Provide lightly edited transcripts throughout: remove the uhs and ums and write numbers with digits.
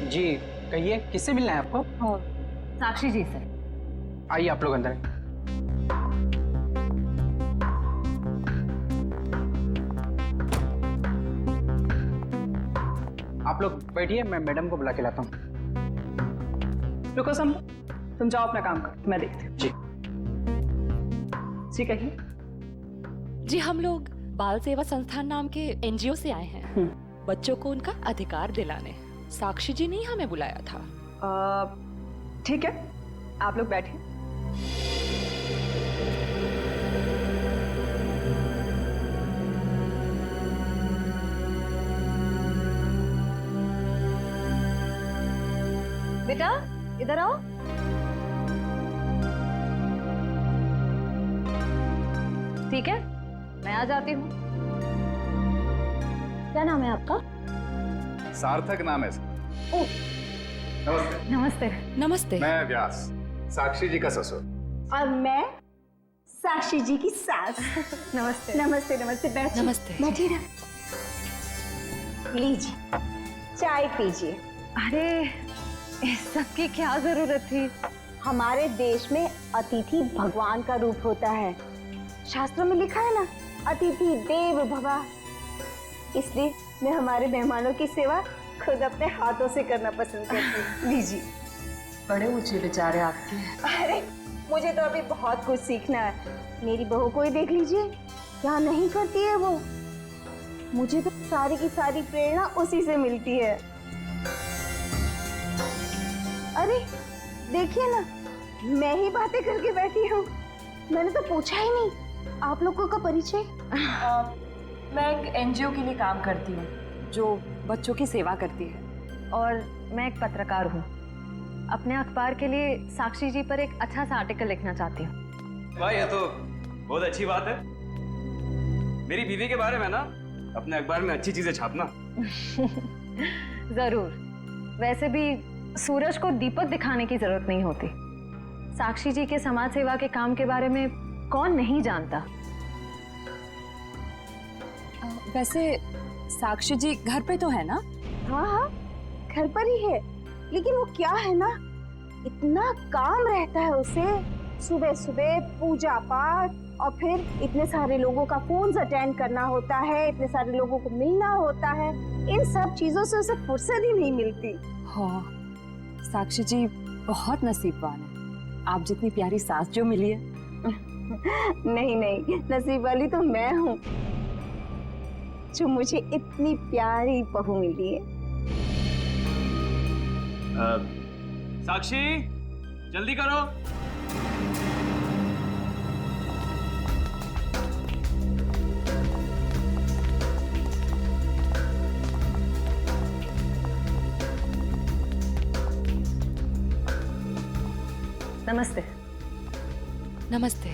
जी कहिए, किससे मिलना है आपको? साक्षी जी से। आइए आप लोग अंदर आइए। आप लोग बैठिए, मैं मैडम को बुला के लाता हूँ। रुको सम, तुम जाओ अपना काम करो, मैं देखती हूँ। जी जी कहिए। जी हम लोग बाल सेवा संस्थान नाम के एनजीओ से आए हैं बच्चों को उनका अधिकार दिलाने। साक्षी जी ने ही हमें बुलाया था। ठीक है, आप लोग बैठिए। बेटा इधर आओ। ठीक है, मैं आ जाती हूँ। क्या नाम है आपका? सार्थक नाम है सर। ओह नमस्ते। नमस्ते। नमस्ते। मैं व्यास, साक्षी जी का ससुर। और मैं साक्षी जी की सास। नमस्ते। नमस्ते नमस्ते, बैठिए। नमस्ते। बैठिए ना, लीजिए चाय पीजिए। अरे इस सब की क्या जरूरत थी? हमारे देश में अतिथि भगवान का रूप होता है। शास्त्रों में लिखा है ना, अतिथि देव भव। इसलिए मैं हमारे मेहमानों की सेवा खुद अपने हाथों से करना पसंद करती हूँ। लीजिए। बड़े ऊंचे विचार है आपके। अरे मुझे तो अभी बहुत कुछ सीखना है। मेरी बहू को ही देख लीजिए, क्या नहीं करती है वो। मुझे तो सारी की सारी प्रेरणा उसी से मिलती है। अरे देखिए ना, मैं ही बातें करके बैठी हूँ। मैंने तो पूछा ही नहीं आप लोगों का परिचय। मैं एक एनजीओ के लिए काम करती हूँ जो बच्चों की सेवा करती है, और मैं एक पत्रकार हूँ। अपने अखबार के लिए साक्षी जी पर एक अच्छा सा आर्टिकल लिखना चाहती हूँ। वाह, ये तो बहुत अच्छी बात है। मेरी बीवी के बारे में ना अपने अखबार में अच्छी चीजें छापना। जरूर। वैसे भी सूरज को दीपक दिखाने की जरूरत नहीं होती। साक्षी जी के समाज सेवा के काम के बारे में कौन नहीं जानता। वैसे साक्षी जी घर पे तो है ना? हाँ हाँ, घर पर ही है। लेकिन वो क्या है ना, इतना काम रहता है उसे। सुबह सुबह पूजा पाठ, और फिर इतने सारे लोगों का फोन अटेंड करना होता है, इतने सारे लोगों को मिलना होता है। इन सब चीजों से उसे फुर्सत ही नहीं मिलती। हाँ, साक्षी जी बहुत नसीबवान है। आप जितनी प्यारी सास जो मिली है। नहीं नहीं, नसीब वाली तो मैं हूँ जो मुझे इतनी प्यारी बहू मिली है। साक्षी जल्दी करो। नमस्ते। नमस्ते।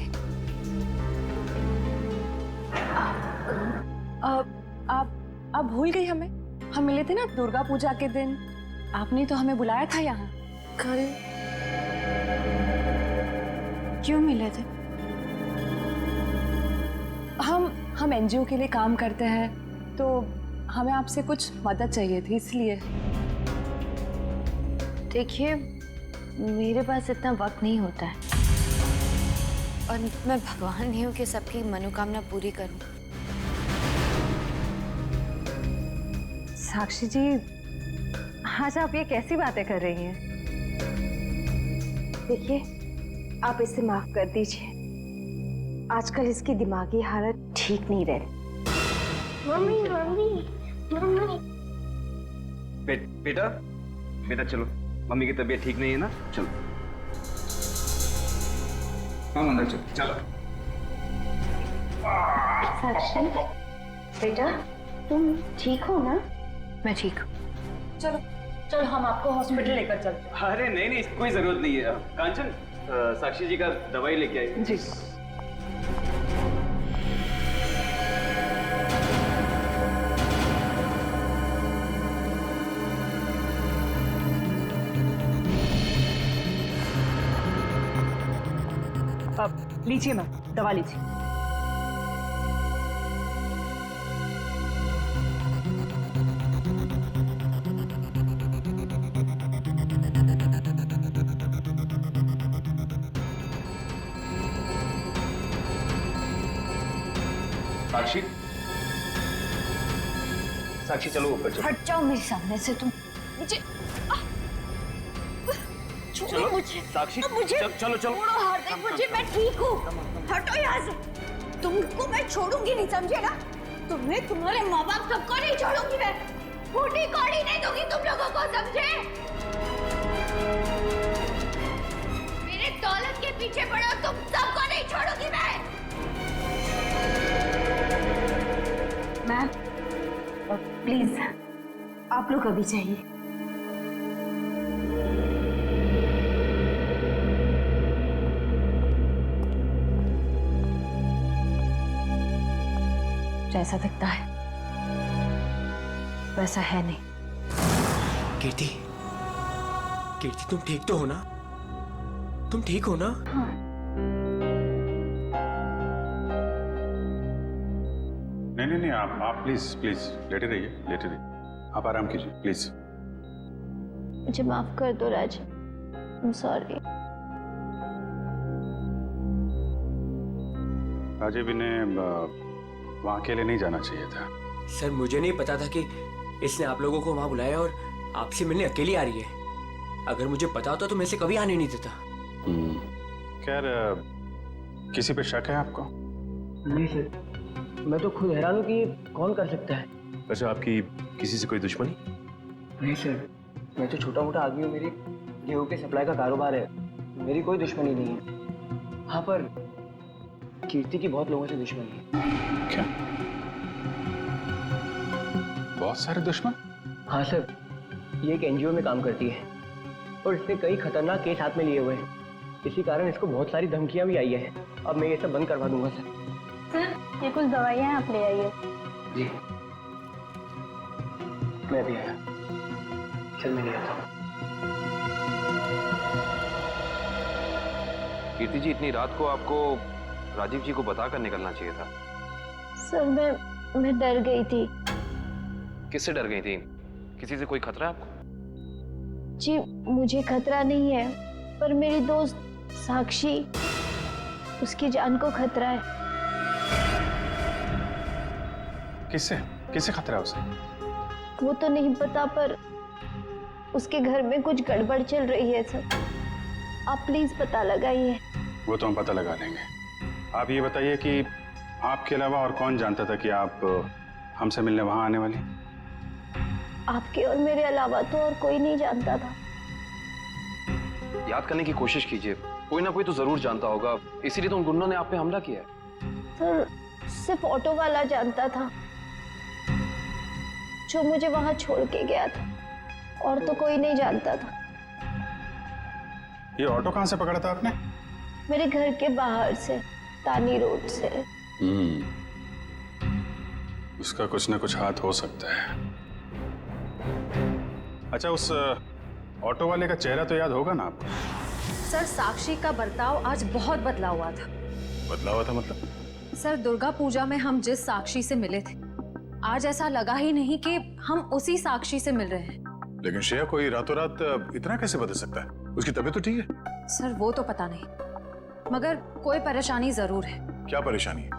आप भूल गई हमें? हम मिले थे ना दुर्गा पूजा के दिन। आपने तो हमें बुलाया था यहाँ। अरे क्यों मिले थे? हम एनजीओ के लिए काम करते हैं, तो हमें आपसे कुछ मदद चाहिए थी, इसलिए। देखिए, मेरे पास इतना वक्त नहीं होता है, और मैं भगवान नहीं हूँ कि सबकी मनोकामना पूरी करूँ। साक्षी जी, आज आप ये कैसी बातें कर रही हैं? देखिए, आप इसे माफ कर दीजिए। आजकल इसकी दिमागी हालत ठीक नहीं रहती। बेटा बेटा चलो, मम्मी की तबीयत ठीक नहीं है ना, चलो हम अंदर चलो। साक्षी बेटा, तुम ठीक हो ना? मैं ठीक हूँ। चलो चलो, हम आपको हॉस्पिटल लेकर चलते हैं। अरे नहीं नहीं, कोई जरूरत नहीं है। कांचन, साक्षी जी का दवाई लेके आई। जी। अब लीजिए मैम, दवा लीजिए। साक्षी, साक्षी चलो ऊपर चलो। हट जाओ मेरे सामने से तुम। मुझे चलो मुझे साक्षी, मुझे चलो चलो। छोड़ो हार्दिक, मुझे मैं ठीक हूँ। हटो यहाँ से। तुमको मैं छोड़ूंगी नहीं, समझे ना? तुम्हें, तुम्हारे माँ बाप सबको नहीं छोड़ूंगी मैं। फूटी कौड़ी नहीं दूंगी तुम लोगों को, समझे? मेरे दौलत के पीछे पड़ो, तुम सबको नहीं छोड़ूंगी मैं। मैम प्लीज आप लोग अभी चाहिए। जैसा दिखता है वैसा है नहीं। कीर्ति, कीर्ति तुम ठीक तो हो ना? तुम ठीक हो ना? नहीं, आप प्लीज प्लीज लेटे रहिए, लेटे रहिए। आप आराम कीजिए प्लीज। मुझे माफ कर दो राज, आई एम सॉरी। राजीव इन्हें वहाँ अकेले नहीं जाना चाहिए था। सर मुझे नहीं पता था कि इसने आप लोगों को वहां बुलाया और आपसे मिलने अकेली आ रही है। अगर मुझे पता होता तो मैं इसे कभी आने नहीं देता। खैर किसी पे शक है आपको? नहीं सर, मैं तो खुद हैरान हूँ कि ये कौन कर सकता है। वैसे आपकी किसी से कोई दुश्मनी? नहीं सर, मैं तो छोटा मोटा आदमी हूँ, मेरी गेहूं के सप्लाई का कारोबार है, मेरी कोई दुश्मनी नहीं है। हाँ पर कीर्ति की बहुत लोगों से दुश्मनी है। क्या? बहुत सारे दुश्मन? हाँ सर, ये एक एनजीओ में काम करती है और इसने कई खतरनाक केस हाथ में लिए हुए हैं। इसी कारण इसको बहुत सारी धमकियां भी आई है। अब मैं ये सब बंद करवा दूंगा सर। सर ये कुछ दवाइयाँ आप ले आइए। जी मैं भी आया। चल मैं ले आता हूँ। कीर्ति जी, इतनी रात को आपको राजीव जी को बताकर निकलना चाहिए था। सर मैं डर गई थी। किससे डर गई थी? किसी से कोई खतरा है आपको? जी मुझे खतरा नहीं है, पर मेरी दोस्त साक्षी, उसकी जान को खतरा है। किससे? किससे खतरा है उसे? वो तो नहीं पता, पर उसके घर में कुछ गड़बड़ चल रही है सर। आप प्लीज पता लगाइए। वो तो हम पता लगा लेंगे। आप ये बताइए कि आपके अलावा और कौन जानता था कि आप हमसे मिलने वहां आने वाली? आपके और मेरे अलावा तो और कोई नहीं जानता था। याद करने की कोशिश कीजिए, कोई ना कोई तो जरूर जानता होगा, इसीलिए तो उन गुंडों ने आप पे हमला किया है। सर सिर्फ ऑटो वाला जानता था, जो मुझे वहां छोड़ के गया था, और तो कोई नहीं जानता था। ये ऑटो कहाँ से पकड़ा था आपने? मेरे घर के बाहर से, तानी रोड से। उसका कुछ ना कुछ हाथ हो सकता है। अच्छा, उस ऑटो वाले का चेहरा तो याद होगा ना आपको? सर साक्षी का बर्ताव आज बहुत बदला हुआ था। बदला हुआ था मतलब? सर दुर्गा पूजा में हम जिस साक्षी से मिले थे, आज ऐसा लगा ही नहीं कि हम उसी साक्षी से मिल रहे हैं। लेकिन श्रेया, कोई रातों रात इतना कैसे बदल सकता है? उसकी तबीयत तो ठीक है? सर वो तो पता नहीं, मगर कोई परेशानी जरूर है। क्या परेशानी है?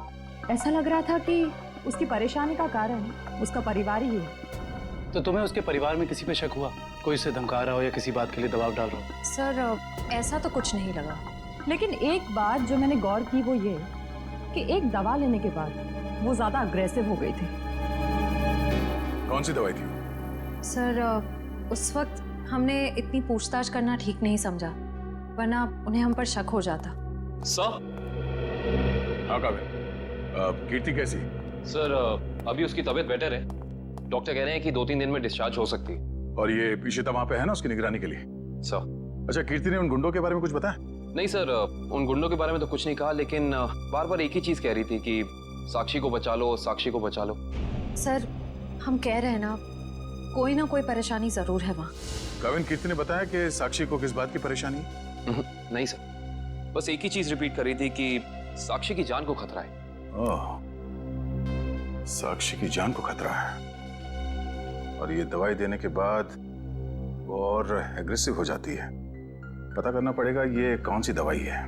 ऐसा लग रहा था कि उसकी परेशानी का कारण उसका परिवार ही है। तो तुम्हें उसके परिवार में किसी पे शक हुआ? कोई उसे धमका रहा हो या किसी बात के लिए दबाव डाल रहा हो? सर ऐसा तो कुछ नहीं लगा। लेकिन एक बात जो मैंने गौर की वो ये कि एक दवा लेने के बाद वो ज्यादा अग्रेसिव हो गई थी। कौन सी दवाई थी? सर उस वक्त हमने इतनी पूछताछ करना ठीक नहीं समझा, वरना उन्हें हम पर शक हो जाता। सर? हाँ काबिल, कीर्ति कैसी? सर अभी उसकी तबीयत बेटर है, डॉक्टर कह रहे हैं कि 2-3 दिन में डिस्चार्ज हो सकती है। और ये इशिता वहाँ पे है ना उसकी निगरानी के लिए? सर। अच्छा, कीर्ति ने उन गुंडों के बारे में कुछ बताया? नहीं सर, उन गुंडों के बारे में तो कुछ नहीं कहा, लेकिन बार बार एक ही चीज कह रही थी कि साक्षी को बचा लो, साक्षी को बचा लो। सर हम कह रहे हैं ना, कोई ना कोई परेशानी जरूर है वहाँ। काविन, कीर्ति ने बताया कि साक्षी को किस बात की परेशानी है? नहीं सर, बस एक ही चीज रिपीट कर रही थी कि साक्षी की जान को खतरा है। ओह, साक्षी की जान को खतरा है। और ये दवाई देने के बाद वो और एग्रेसिव हो जाती है। पता करना पड़ेगा ये कौन सी दवाई है।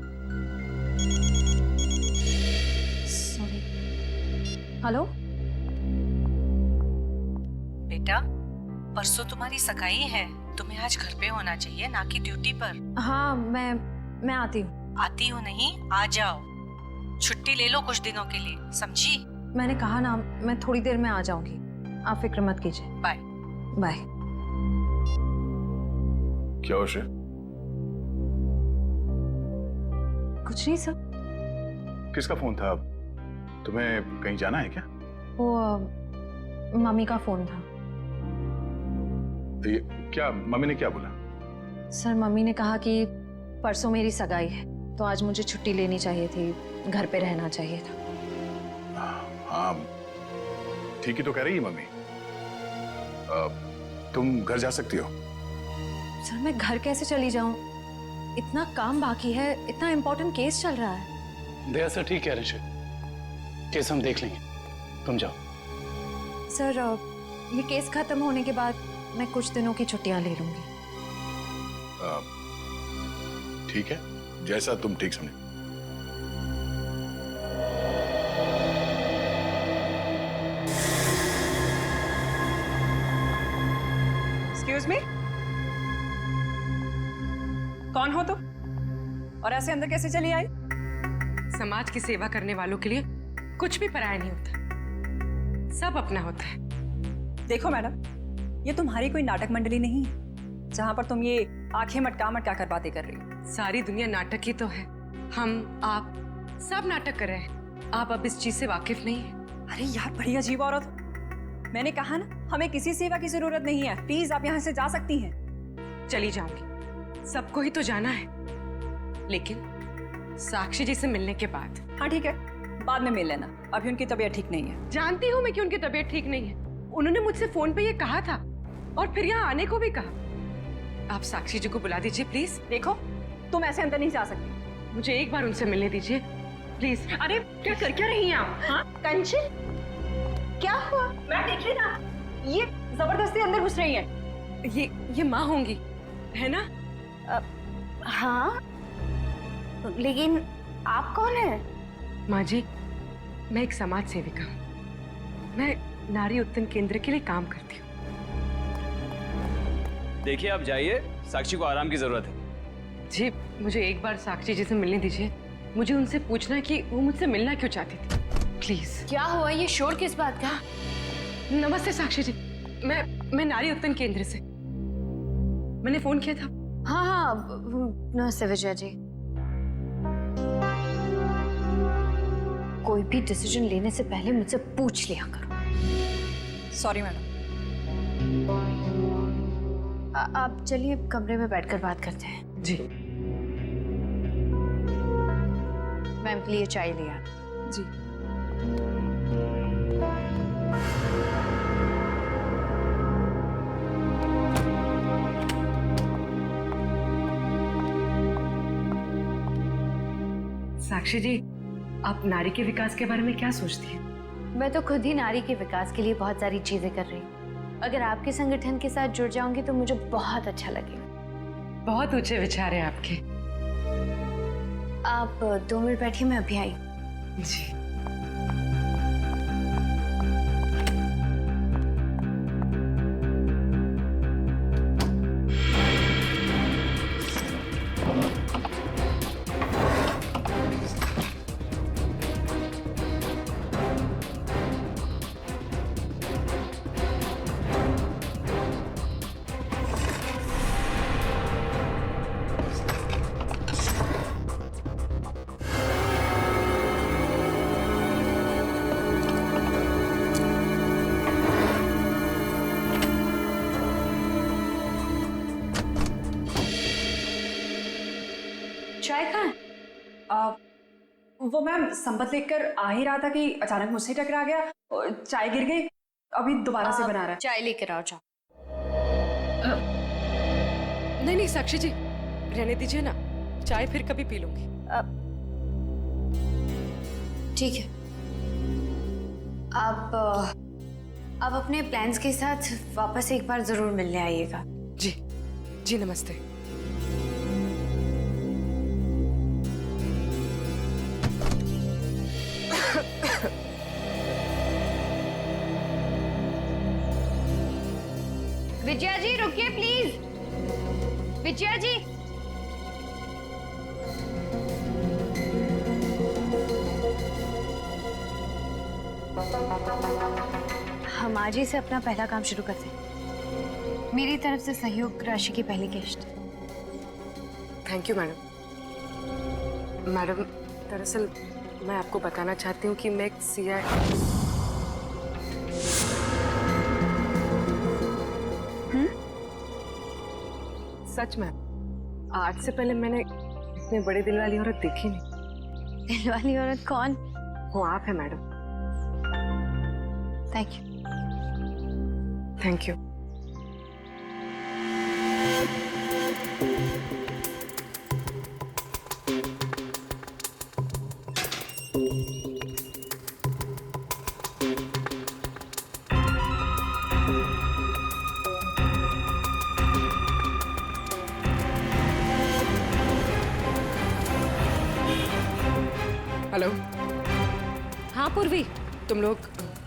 सॉरी। हेलो बेटा, परसों तुम्हारी सगाई है, तुम्हें आज घर पे होना चाहिए, ना कि ड्यूटी पर। हाँ, मैं आती हूँ। आती हो नहीं, आ जाओ। छुट्टी ले लो कुछ दिनों के लिए, समझी? मैंने कहा ना, मैं थोड़ी देर में आ जाऊंगी, आप फिक्र मत कीजिए। Bye bye. क्या हो श्रेया? कुछ नहीं सर। किसका फोन था? तुम्हें कहीं जाना है क्या? वो मम्मी का फोन था। ये क्या, मम्मी ने क्या बोला? सर, मम्मी ने कहा कि परसों मेरी सगाई है, तो आज मुझे छुट्टी लेनी चाहिए थी, घर पे रहना चाहिए था। हाँ, ठीक ही तो कह रही है मम्मी। तुम घर जा सकती हो। सर, मैं घर कैसे चली जाऊं? इतना काम बाकी है, इतना इम्पोर्टेंट केस चल रहा है। दया सर ठीक कह रहे हैं, केस हम देख लेंगे, तुम जाओ। सर, ये केस खत्म होने के बाद मैं कुछ दिनों की छुट्टियां ले लूंगी। ठीक है, जैसा तुम ठीक समझो। एक्सक्यूज मी, कौन हो तुम और ऐसे अंदर कैसे चली आई? समाज की सेवा करने वालों के लिए कुछ भी पराया नहीं होता, सब अपना होता है। देखो मैडम, ये तुम्हारी कोई नाटक मंडली नहीं है जहां पर तुम ये आंखें मटका मटका कर बातें कर रही हो। सारी दुनिया नाटक ही तो है, हम आप सब नाटक कर रहे हैं। आप अब इस चीज से वाकिफ नहीं है। अरे यार, बड़ी अजीब औरत हो। मैंने कहा ना, हमें किसी सेवा की जरूरत नहीं है। प्लीज आप यहाँ से जा सकती हैं। चली जाऊंगी, सबको ही तो जाना है, लेकिन साक्षी जी से मिलने के बाद। हाँ ठीक है, बाद में मिल लेना, अभी उनकी तबीयत ठीक नहीं है। जानती हूँ मैं कि उनकी तबीयत ठीक नहीं है, उन्होंने मुझसे फोन पे ये कहा था और फिर यहाँ आने को भी कहा। आप साक्षी जी को बुला दीजिए प्लीज। देखो, तुम ऐसे अंदर नहीं जा सकती, मुझे एक बार उनसे मिलने दीजिए प्लीज। अरे क्या रही हैं आप? हाँ कंचन, क्या हुआ? मैं देख रही ना, ये जबरदस्ती अंदर घुस रही है। ये माँ होंगी, है ना? हाँ, लेकिन आप कौन है? माँ जी, मैं एक समाज सेविका हूँ, मैं नारी उत्थान केंद्र के लिए काम करती हूँ। देखिए आप जाइए, साक्षी को आराम की जरूरत है। जी, मुझे एक बार साक्षी जी से मिलने दीजिए, मुझे उनसे पूछना है कि वो मुझसे मिलना क्यों चाहती थी, प्लीज। क्या हुआ? ये शोर किस बात का? नमस्ते साक्षी जी, मैं नारी उत्थान केंद्र से, मैंने फोन किया था। हाँ, नमस्ते विजय जी। कोई भी डिसीजन लेने से पहले मुझसे पूछ लिया करो। Sorry madam. आप चलिए कमरे में बैठकर बात करते हैं। जी। मैम के लिए चाय लिया। जी। साक्षी जी, आप नारी के विकास के बारे में क्या सोचती हैं? मैं तो खुद ही नारी के विकास के लिए बहुत सारी चीजें कर रही हूँ। अगर आपके संगठन के साथ जुड़ जाऊंगी तो मुझे बहुत अच्छा लगेगा। बहुत ऊंचे विचार हैं आपके। आप 2 मिनट बैठिए, मैं अभी आई। जी। चाय कहाँ? वो मैम संपत लेकर आ ही रहा था कि अचानक मुझसे टकरा गया और चाय गिर गई। अभी दोबारा से बना रहा है। चाय लेकर आओ। जाओ। नहीं साक्षी जी, रहने दीजिए ना, चाय फिर कभी पी लूंगी। ठीक है, आप अपने प्लान्स के साथ वापस एक बार जरूर मिलने आइएगा। जी जी, नमस्ते। विजया जी रुकिए प्लीज। विजया जी हम आज ही से अपना पहला काम शुरू करते हैं। मेरी तरफ से सहयोग राशि की पहली किश्त। Thank you madam. मैडम दरअसल मैं आपको बताना चाहती हूँ कि मैं एक सीआई। सच में आज से पहले मैंने इतने बड़े दिल वाली औरत देखी नहीं। दिल वाली औरत कौन? वो आप है madam. Thank you. Thank you. Hello. हाँ पूर्वी। तुम लोग,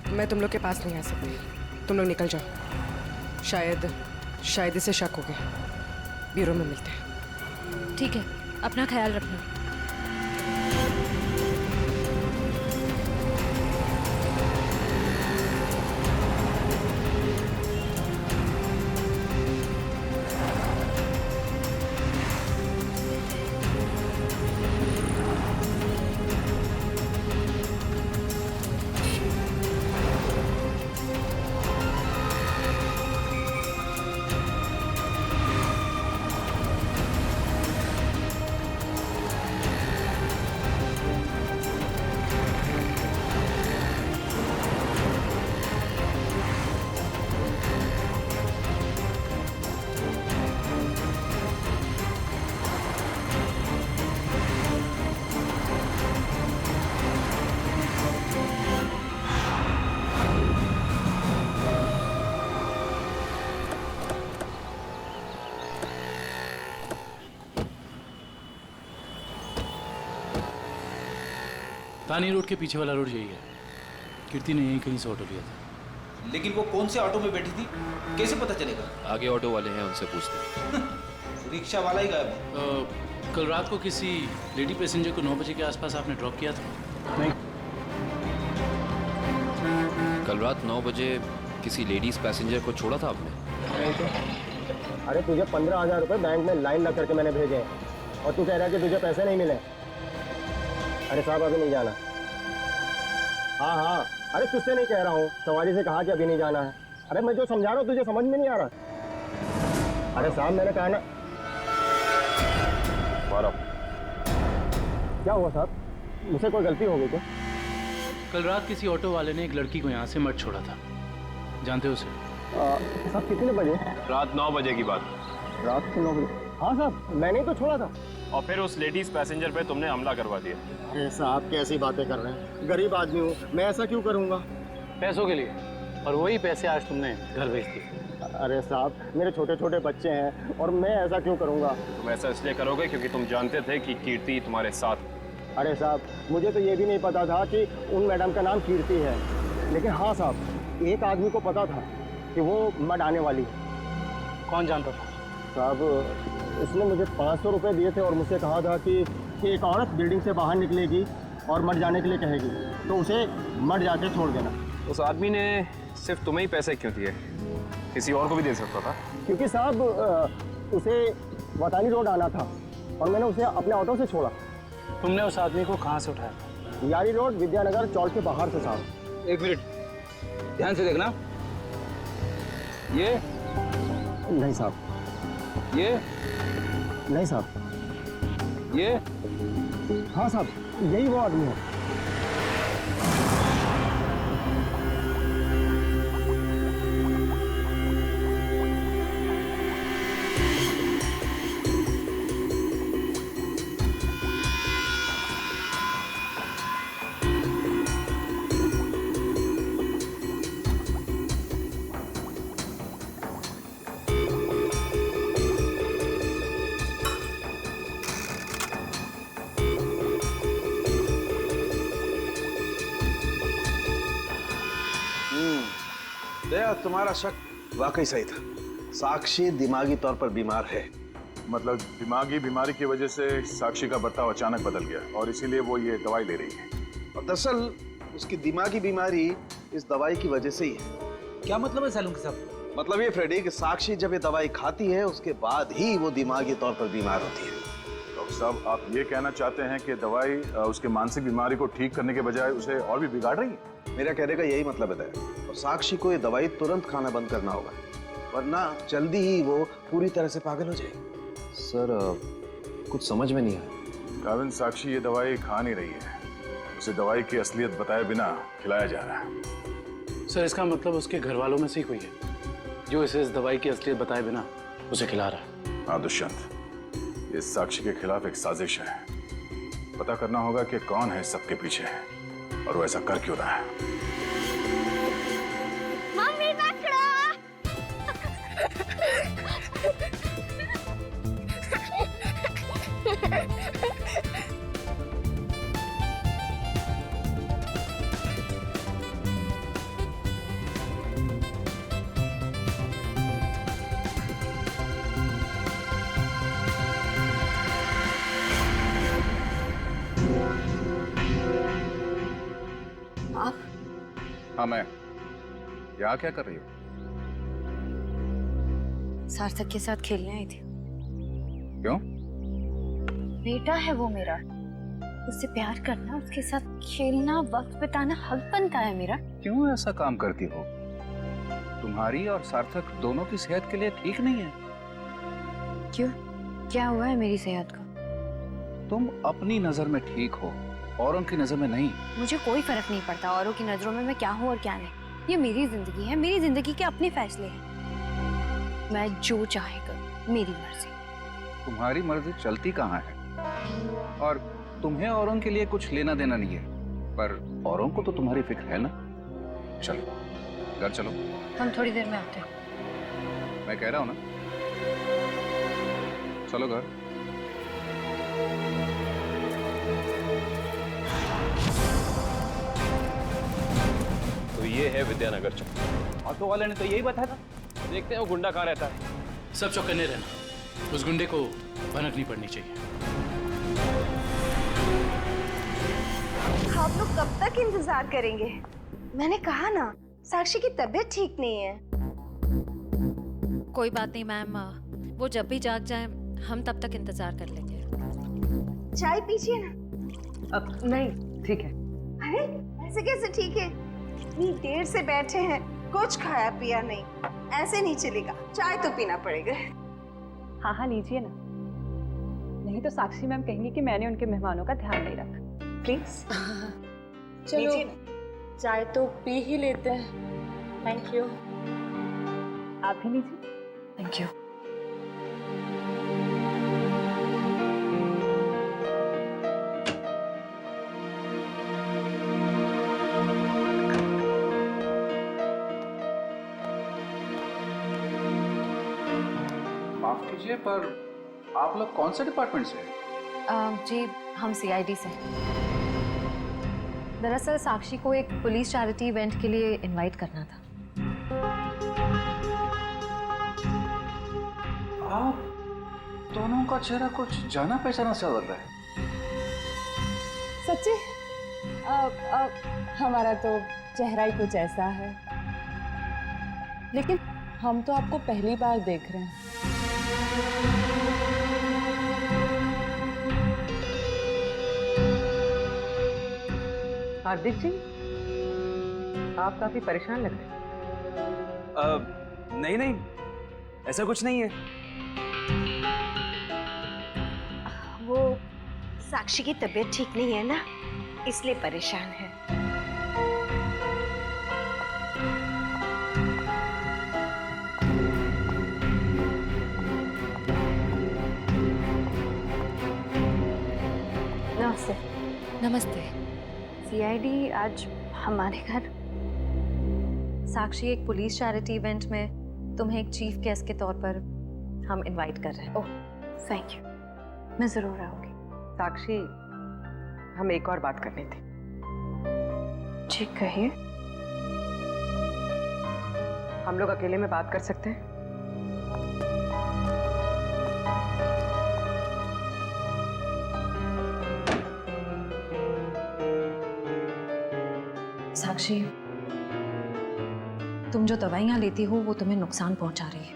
मैं तुम लोग के पास नहीं आ सकती। तुम लोग निकल जाओ। शायद इसे शक हो गया। ब्यूरो में मिलते हैं। ठीक है, अपना ख्याल रखना। तानी रोड के पीछे वाला रोड यही है। कीर्ति ने यहीं कहीं से ऑटो लिया था। लेकिन वो कौन से ऑटो में बैठी थी कैसे पता चलेगा? आगे ऑटो वाले हैं, उनसे पूछते हैं। रिक्शा वाला ही गायब है। कल रात को किसी लेडी पैसेंजर को 9 बजे के आसपास आपने ड्रॉप किया था? नहीं। कल रात 9 बजे किसी लेडीज पैसेंजर को छोड़ा था आपने? नहीं तो। अरे तुझे 15,000 रुपये बैंक में लाइन लग करके मैंने भेजे हैं और तू कह रहा है कि तुझे पैसे नहीं मिले। अरे साहब अभी नहीं जाना। हाँ, अरे तुझसे नहीं कह रहा हूँ, सवारी से कहा कि अभी नहीं जाना है। अरे मैं जो समझा रहा हूँ तुझे समझ में नहीं आ रहा। अरे साहब मैंने कहा ना। क्या हुआ साहब, मुझसे कोई गलती हो गई क्या? कल रात किसी ऑटो वाले ने एक लड़की को यहाँ से मत छोड़ा था, जानते हो उसे? साहब कितने बजे? रात 9 बजे की बात। रात के 9 बजे? हाँ साहब मैंने ही तो छोड़ा था। और फिर उस लेडीज पैसेंजर पे तुमने हमला करवा दिया। अरे साहब कैसी बातें कर रहे हैं, गरीब आदमी हूँ मैं, ऐसा क्यों करूँगा? पैसों के लिए, और वही पैसे आज तुमने घर भेज दिए। अरे साहब मेरे छोटे छोटे बच्चे हैं और मैं ऐसा क्यों करूँगा? तुम ऐसा इसलिए करोगे क्योंकि तुम जानते थे कि कीर्ति तुम्हारे साथ। अरे साहब मुझे तो ये भी नहीं पता था कि उन मैडम का नाम कीर्ति है, लेकिन हाँ साहब एक आदमी को पता था कि वो मड आने वाली है। कौन जानता था? साहब उसने मुझे 500 रुपये दिए थे और मुझसे कहा था कि एक औरत बिल्डिंग से बाहर निकलेगी और मड जाने के लिए कहेगी तो उसे मड जाके छोड़ देना। उस आदमी ने सिर्फ तुम्हें ही पैसे क्यों दिए, किसी और को भी दे सकता था? क्योंकि साहब उसे वतानी रोड आना था और मैंने उसे अपने ऑटो से छोड़ा। तुमने उस आदमी को कहाँ से उठाया था? यारी रोड विद्यानगर चौक के बाहर से साहब। एक मिनट ध्यान से देखना। ये नहीं साहब, ये नहीं साहब, ये हाँ साहब यही वो आदमी है। तुम्हारा शक वाकई सही था। साक्षी दिमागी तौर पर बीमार है। मतलब दिमागी बीमारी की वजह से साक्षी का बर्ताव अचानक बदल गया और इसीलिए वो ये दवाई ले रही है। और दरअसल उसकी दिमागी बीमारी इस दवाई की वजह से ही है। क्या मतलब है सालुंकी साहब? मतलब ये फ्रेडी कि साक्षी जब ये दवाई खाती है उसके बाद ही वो दिमागी तौर पर बीमार होती है। डॉक्टर साहब, आप ये कहना चाहते हैं कि दवाई उसके मानसिक बीमारी को ठीक करने के बजाय उसे और भी बिगाड़ रही है? मेरा कहने का यही मतलब है और साक्षी को ये दवाई तुरंत खाना बंद करना होगा, वरना जल्दी ही वो पूरी तरह से पागल हो जाएगी। सर कुछ समझ में नहीं आया। काविन, साक्षी ये दवाई खा नहीं रही है, उसे दवाई की असलियत बताए बिना खिलाया जा रहा है। सर, इसका मतलब उसके घर वालों में से ही कोई है जो इसे इस दवाई की असलियत बताए बिना उसे खिला रहा है। हाँ दुष्यंत, ये साक्षी के खिलाफ एक साजिश है। पता करना होगा कि कौन है सबके पीछे और वो ऐसा कर क्यों रहा है। मम्मी पकड़ो। हाँ, मैं यहाँ क्या कर रही हूँ? सार्थक के साथ खेलने आई थी। क्यों? बेटा है वो मेरा, उससे प्यार करना, उसके साथ खेलना, वक्त बिताना हक बनता है मेरा। क्यों ऐसा काम करती हो? तुम्हारी और सार्थक दोनों की सेहत के लिए ठीक नहीं है। क्यों? क्या हुआ है मेरी सेहत को? तुम अपनी नजर में ठीक हो, औरों की नजर में नहीं। मुझे कोई फर्क नहीं पड़ता औरों की नजरों में मैं क्या हूँ और क्या नहीं। ये मेरी जिंदगी है, मेरी जिंदगी के अपने फैसले हैं। मैं जो चाहे करूँ, मेरी मर्जी। तुम्हारी मर्जी चलती कहाँ है? और तुम्हें औरों के लिए कुछ लेना देना नहीं है, पर औरों को तो तुम्हारी फिक्र है ना। चलो घर चलो। हम थोड़ी देर में आते हैं। मैं कह रहा हूँ ना, चलो घर। तो ये है विद्यानगर चौक। ऑटो वाले ने तो यही बताया था। देखते हैं वो गुंडा कहाँ रहता है। सब चौकन्ने रहना, उस गुंडे को भनक नहीं पड़नी चाहिए। आप लोग कब तक इंतजार करेंगे? मैंने कहा ना, साक्षी की तबीयत ठीक नहीं है। कोई बात नहीं मैम, वो जब भी जाग जाए हम तब तक इंतजार कर लेंगे। चाय पीजिए ना। अब नहीं, ठीक है। अरे ऐसे कैसे ठीक है? इतनी देर से बैठे हैं, कुछ खाया पिया नहीं, ऐसे नहीं चलेगा, चाय तो पीना पड़ेगा। हाँ हाँ लीजिए ना, नहीं तो साक्षी मैम कहेंगी कि मैंने उनके मेहमानों का ध्यान नहीं रखा। प्लीज चलो चाय तो पी ही लेते हैं। Thank you. आप भी लीजिए। Thank you. माफ कीजिए, पर आप लोग कौन से डिपार्टमेंट से हैं? जी हम सीआईडी से हैं। दरअसल साक्षी को एक पुलिस चैरिटी इवेंट के लिए इनवाइट करना था। आप दोनों का चेहरा कुछ जाना पहचाना सा लग रहा है। सच्ची? हमारा तो चेहरा ही कुछ ऐसा है, लेकिन हम तो आपको पहली बार देख रहे हैं। हार्दिक जी, आप काफी परेशान लग रहे हैं। नहीं नहीं, ऐसा कुछ नहीं है। वो साक्षी की तबीयत ठीक नहीं है ना, इसलिए परेशान है। नमस्ते। नमस्ते। सीआईडी आज हमारे घर। साक्षी, एक पुलिस चैरिटी इवेंट में तुम्हें एक चीफ गेस्ट के तौर पर हम इनवाइट कर रहे हैं। ओह थैंक यू, मैं जरूर आऊंगी। साक्षी, हम एक और बात करनी थी। जी कहिए। हम लोग अकेले में बात कर सकते हैं? साक्षी, तुम जो दवाइयां लेती हो वो तुम्हें नुकसान पहुंचा रही है।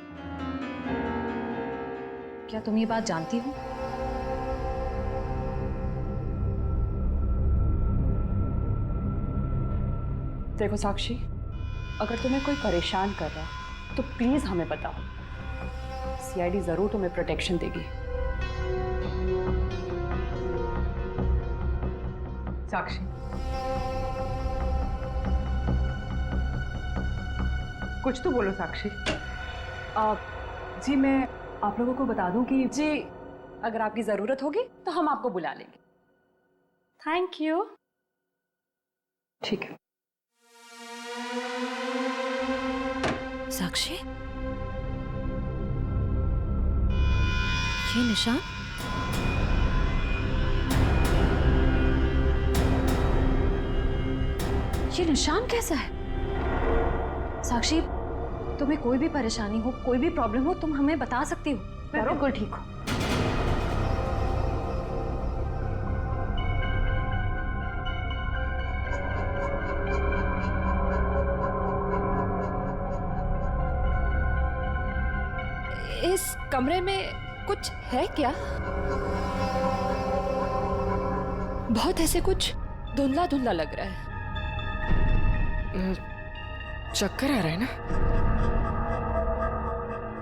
क्या तुम ये बात जानती हो? देखो साक्षी, अगर तुम्हें कोई परेशान कर रहा है तो प्लीज हमें बताओ। सीआईडी जरूर तुम्हें प्रोटेक्शन देगी। साक्षी, कुछ तो बोलो साक्षी। जी मैं आप लोगों को बता दूं कि जी अगर आपकी जरूरत होगी तो हम आपको बुला लेंगे। Thank you. ठीक है। साक्षी, ये निशान? ये निशान कैसा है? साक्षी, तुम्हें कोई भी परेशानी हो, कोई भी प्रॉब्लम हो, तुम हमें बता सकती हो। मैं बिल्कुल ठीक हूँ। इस कमरे में कुछ है क्या? बहुत ऐसे कुछ धुंधला धुंधला लग रहा है। चक्कर आ रहा है ना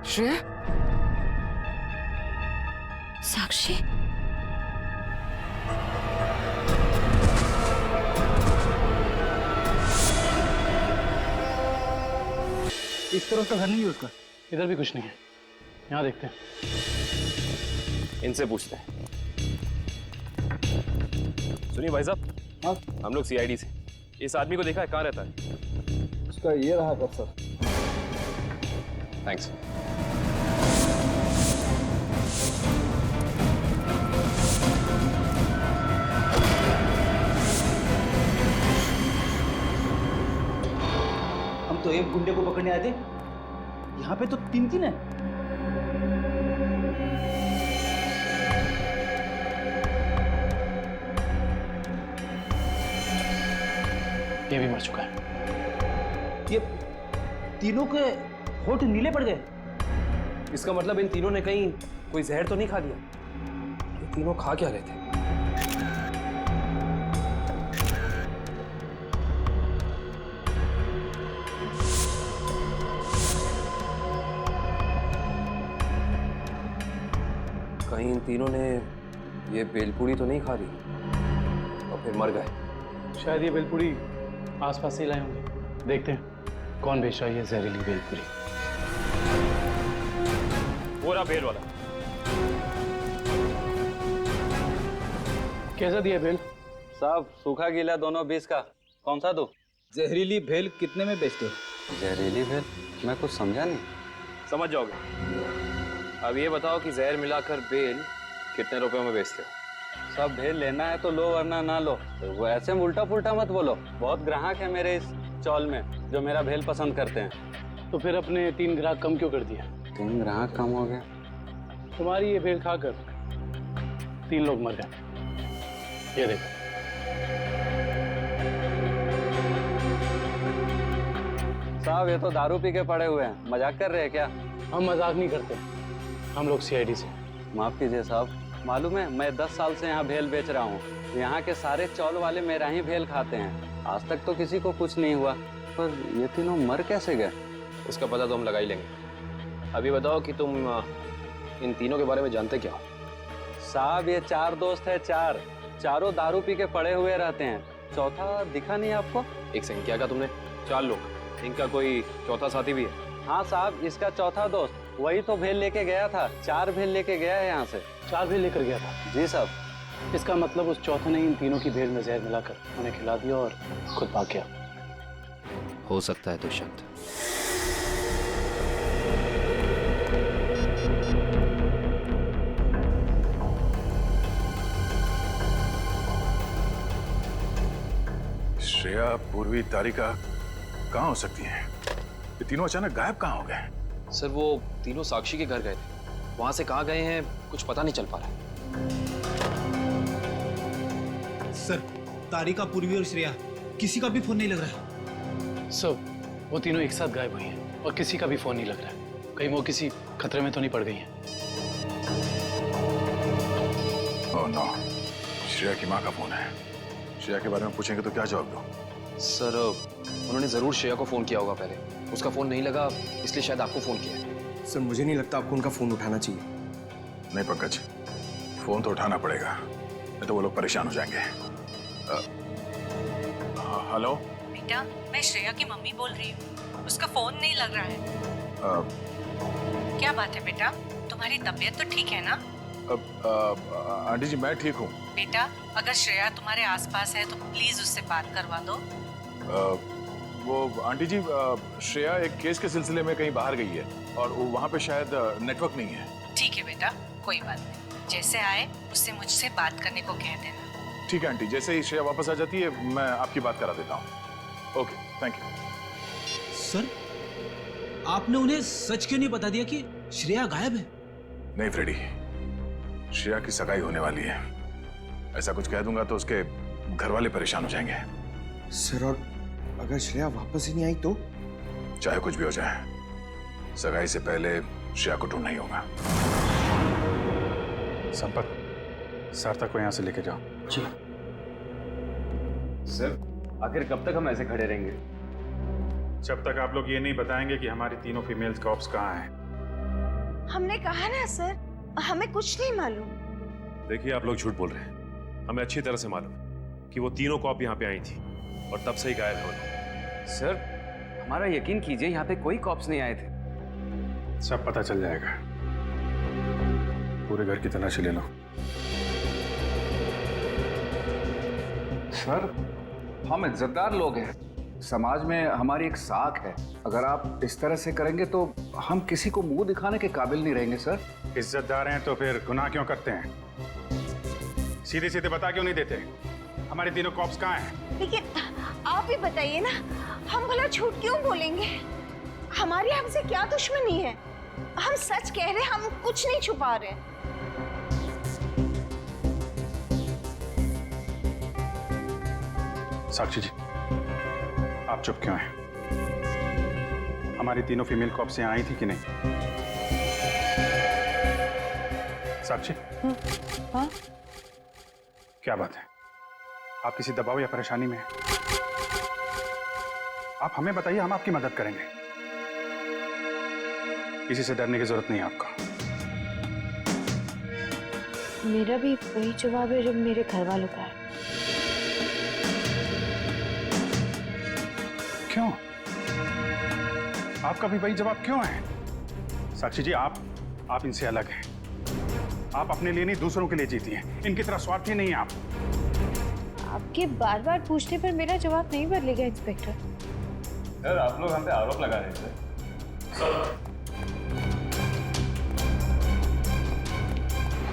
श्रेया? साक्षी, इस तरफ का घर नहीं है उसका। इधर भी कुछ नहीं है। यहाँ देखते हैं। इनसे पूछते हैं। सुनिए भाई साहब। हाँ, हम लोग सीआईडी से। इस आदमी को देखा है, कहाँ रहता है? उसका ये रहा कर सर। थैंक्स। हम तो एक गुंडे को पकड़ने आए थे, यहाँ पे तो तीन तीन है। ये भी मर चुका है। ये तीनों के होठ नीले पड़ गए। इसका मतलब इन तीनों ने कहीं कोई जहर तो नहीं खा लिया? ये तीनों खा क्या रहे थे? कहीं इन तीनों ने ये बेलपूरी तो नहीं खा ली और फिर मर गए? शायद ये बेलपूरी आसपास से लाए होंगे। देखते हैं कौन बेच रहा है ये जहरीली बेलपूरी। वो रहा बेल वाला। कैसा दिया बेल? साहब सूखा गीला दोनों 20 का। कौन सा दो? जहरीली भेल कितने में बेचते हो? जहरीली भेल? मैं कुछ समझा नहीं। समझ जाओगे। अब ये बताओ कि जहर मिलाकर बेल कितने रुपयों में बेचते हो? सब भेल लेना है तो लो वरना ना लो। तो वो ऐसे उल्टा पुल्टा मत बोलो। बहुत ग्राहक है मेरे इस चौल में जो मेरा भेल पसंद करते हैं। तो फिर अपने 3 ग्राहक कम क्यों कर दिया? 3 ग्राहक कम हो गया? तुम्हारी ये भेल खाकर 3 लोग मर गए। ये देखो। साहब ये तो दारू पी के पड़े हुए हैं। मजाक कर रहे हैं क्या? हम मजाक नहीं करते, हम लोग सीआईडी से। माफ कीजिए साहब, मालूम है मैं 10 साल से यहाँ भेल बेच रहा हूँ। यहाँ के सारे चौल वाले मेरा ही भेल खाते हैं। आज तक तो किसी को कुछ नहीं हुआ, पर ये तीनों मर कैसे गए? उसका पता तो हम लगा ही लेंगे। अभी बताओ कि तुम इन तीनों के बारे में जानते क्या हो? साहब ये 4 दोस्त है। चारों दारू पी के पड़े हुए रहते हैं। चौथा दिखा नहीं आपको? एक सेकंड, क्या कहा तुमने? 4 लोग, इनका कोई चौथा साथी भी है? हाँ साहब, इसका चौथा दोस्त वही तो भेल लेके गया था। 4 भेल लेके गया है यहाँ से। 4 भेल लेकर गया था? जी साहब। इसका मतलब उस चौथे ने इन तीनों की भेल में जहर मिलाकर उन्हें खिला दिया और खुद भाग गया। हो सकता है दुष्यंत। श्रेया, पूर्वी, तारिका कहाँ हो सकती हैं? ये तीनों अचानक गायब कहाँ हो गए? सर वो तीनों साक्षी के घर गए थे। वहां से कहाँ गए हैं कुछ पता नहीं चल पा रहा है। सर तारिका, पूर्वी और श्रेया किसी का भी फोन नहीं लग रहा है। सर, वो तीनों एक साथ गायब हुई हैं और किसी का भी फोन नहीं लग रहा है। कहीं वो किसी खतरे में तो नहीं पड़ गई हैं? ओह नो, श्रेया की माँ का फोन है। श्रेया के बारे में पूछेंगे तो क्या जवाब दो? सर, उन्होंने जरूर श्रेया को फोन किया होगा पहले। उसका फोन नहीं लगा, इसलिए शायद आपको फोन किया है। सर मुझे नहीं लगता आपको उनका फोन उठाना चाहिए। नहीं पंकज, फोन तो उठाना पड़ेगा, नहीं तो वो लोग परेशान हो जाएंगे। हेलो बेटा, मैं श्रेया की मम्मी बोल रही हूँ। उसका फोन नहीं लग रहा है। क्या बात है बेटा, तुम्हारी तबीयत तो ठीक है ना? आंटी जी मैं ठीक हूँ। बेटा, अगर श्रेया तुम्हारे आसपास है तो प्लीज उससे बात करवा दो। वो आंटी जी, श्रेया एक केस के सिलसिले में कहीं बाहर गई है और वहाँ पे शायद नेटवर्क नहीं है। ठीक है बेटा, कोई बात नहीं। जैसे आए उससे मुझसे बात करने को कह देना। ठीक है आंटी, जैसे ही श्रेया वापस आ जाती है मैं आपकी बात करा देता हूँ। Okay, thank you. सर, आपने उन्हें सच क्यों नहीं बता दिया कि श्रेया गायब है? नहीं फ्रेडी, श्रेया की सगाई होने वाली है। ऐसा कुछ कह दूंगा तो उसके घर वाले परेशान हो जाएंगे। सर, और अगर श्रेया वापस ही नहीं आई तो? चाहे कुछ भी हो जाए, सगाई से पहले श्रेया को ढूंढना ही होगा। संपत, सार्थक को यहाँ से लेके जाओ। जी सर, आखिर कब तक हम ऐसे खड़े रहेंगे? जब तक आप लोग ये नहीं बताएंगे कि हमारी तीनों फीमेल कॉप्स कहाँ हैं। हमने कहा ना सर, हमें कुछ नहीं मालूम। देखिए, आप लोग झूठ बोल रहे हैं। हमें अच्छी तरह से मालूम कि वो तीनों कॉप यहाँ पे आई थी और तब से ही गायब है। सर, हमारा यकीन कीजिए, यहाँ पे कोई कॉप्स नहीं आए थे। सब पता चल जाएगा। पूरे घर की तलाशी ले लो। सर, हम इज्जतदार लोग हैं, समाज में हमारी एक साख है। अगर आप इस तरह से करेंगे तो हम किसी को मुंह दिखाने के काबिल नहीं रहेंगे। सर, इज्जतदार हैं तो फिर गुनाह क्यों करते हैं? सीधे सीधे बता क्यों नहीं देते हमारी तीनों कॉप्स कहाँ हैं? लेकिन आप ही बताइए ना, हम भला झूठ क्यों बोलेंगे? हमारी हमसे क्या दुश्मनी है? हम सच कह रहे हैं, हम कुछ नहीं छुपा रहे। साक्षी जी, आप चुप क्यों हैं? हमारी तीनों फीमेल कॉप्स यहाँ आई थी कि नहीं? साक्षी, हाँ? क्या बात है? आप किसी दबाव या परेशानी में हैं? आप हमें बताइए, हम आपकी मदद करेंगे। किसी से डरने की जरूरत नहीं है आपको। मेरा भी वही जवाब है जो मेरे घर वालों का है। क्यों? आपका भी वही जवाब क्यों है? साक्षी जी, आप इनसे अलग हैं। आप अपने लिए नहीं, दूसरों के लिए जीती हैं। इनकी तरह स्वार्थी नहीं है आप। आपके बार बार पूछने पर मेरा जवाब नहीं बदलेगा इंस्पेक्टर। सर, आप लोग हम पे आरोप लगा रहे थे।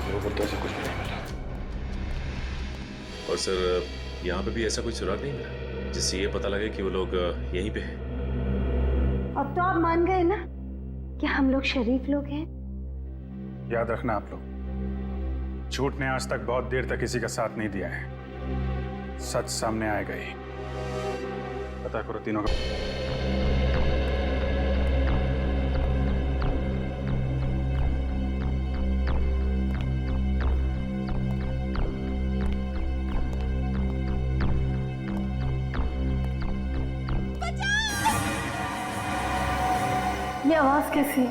लोगों को ऐसा कुछ भी नहीं मिला। और सर, यहाँ पे भी ऐसा कोई सुराग नहीं मिला जिससे ये पता लगे कि वो लोग यहीं पे हैं। अब तो आप मान गए ना कि हम लोग शरीफ लोग हैं। याद रखना आप लोग, झूठ ने आज तक बहुत देर तक किसी का साथ नहीं दिया है। सच सामने आएगा ही। पता करो तीनों का। ये आवाज कैसी?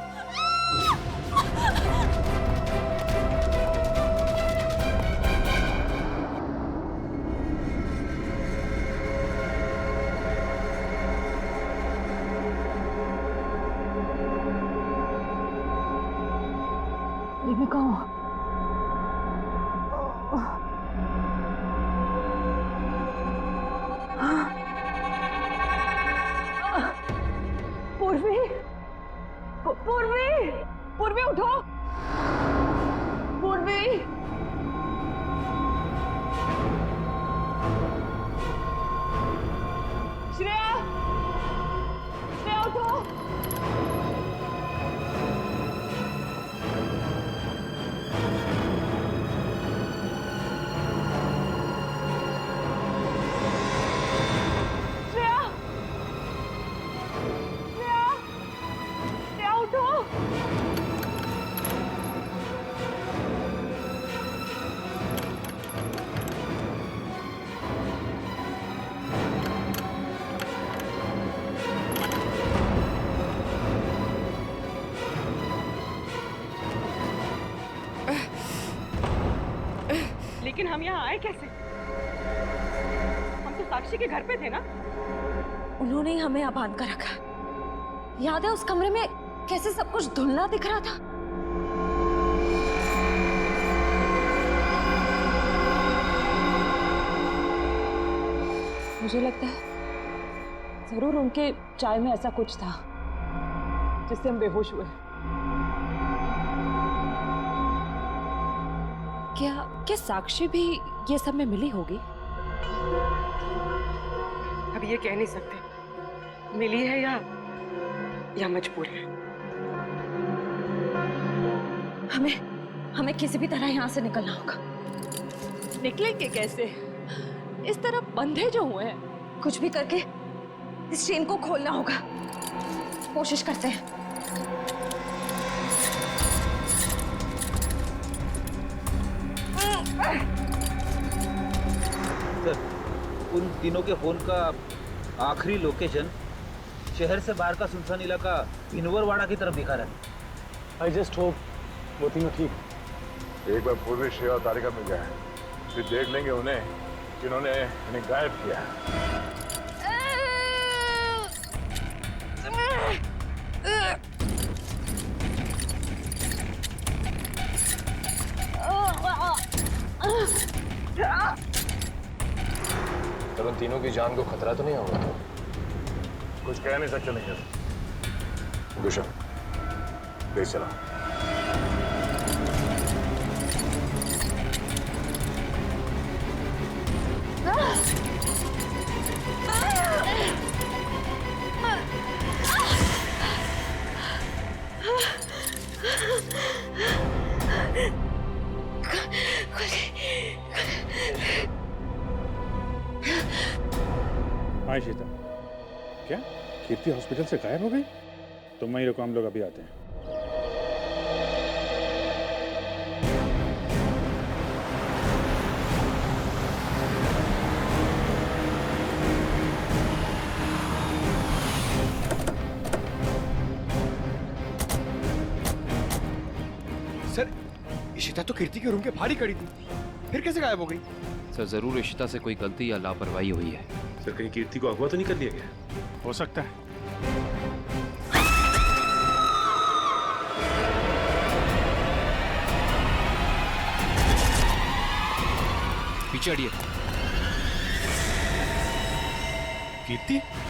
ये मैं कहाँ? पूर्वी, पूर्वी, पूर्वी उठो, पूर्वी। श्रेया, श्रेया उठो। श्रेया, लेकिन हम यहाँ आए कैसे? हम तो साक्षी के घर पे थे ना। उन्होंने ही हमें यहाँ बांध कर रखा। याद है उस कमरे में कैसे सब कुछ धुंधला दिख रहा था? मुझे लगता है जरूर उनके चाय में ऐसा कुछ था जिससे हम बेहोश हुए। क्या साक्षी भी ये सब में मिली होगी? अब ये कह नहीं सकते मिली है या मजबूर है। हमें किसी भी तरह यहाँ से निकलना होगा। निकलेंगे कैसे? इस तरफ बंधे जो हुए हैं। कुछ भी करके इस चेन को खोलना होगा। कोशिश करते हैं। सर, उन तीनों के फोन का आखिरी लोकेशन शहर से बाहर का सुनसान इलाका भिनवरवाड़ा की तरफ दिखा रहा है। आई जस्ट होप वो तीनों ठीक। एक बार पूर्वी श्रेया और तारिका मिल जाए, फिर देख लेंगे उन्हें जिन्होंने इन्हें गायब किया है। तब उन तीनों की जान को खतरा तो नहीं होगा? कुछ कह नहीं सकते नहीं। गुलशन, प्लीज चला। हाँ शीता, क्या कीर्ति हॉस्पिटल से गायब हो गई? तुम वहीं रुको, हम लोग अभी आते हैं। सर, इशिता तो कीर्ति के रूम के बाहर ही खड़ी थी, फिर कैसे गायब हो गई? सर जरूर इशिता से कोई गलती या लापरवाही हुई है। सर कहीं कीर्ति को अगवा तो नहीं कर लिया गया? हो सकता है। पीछे हटिए। कीर्ति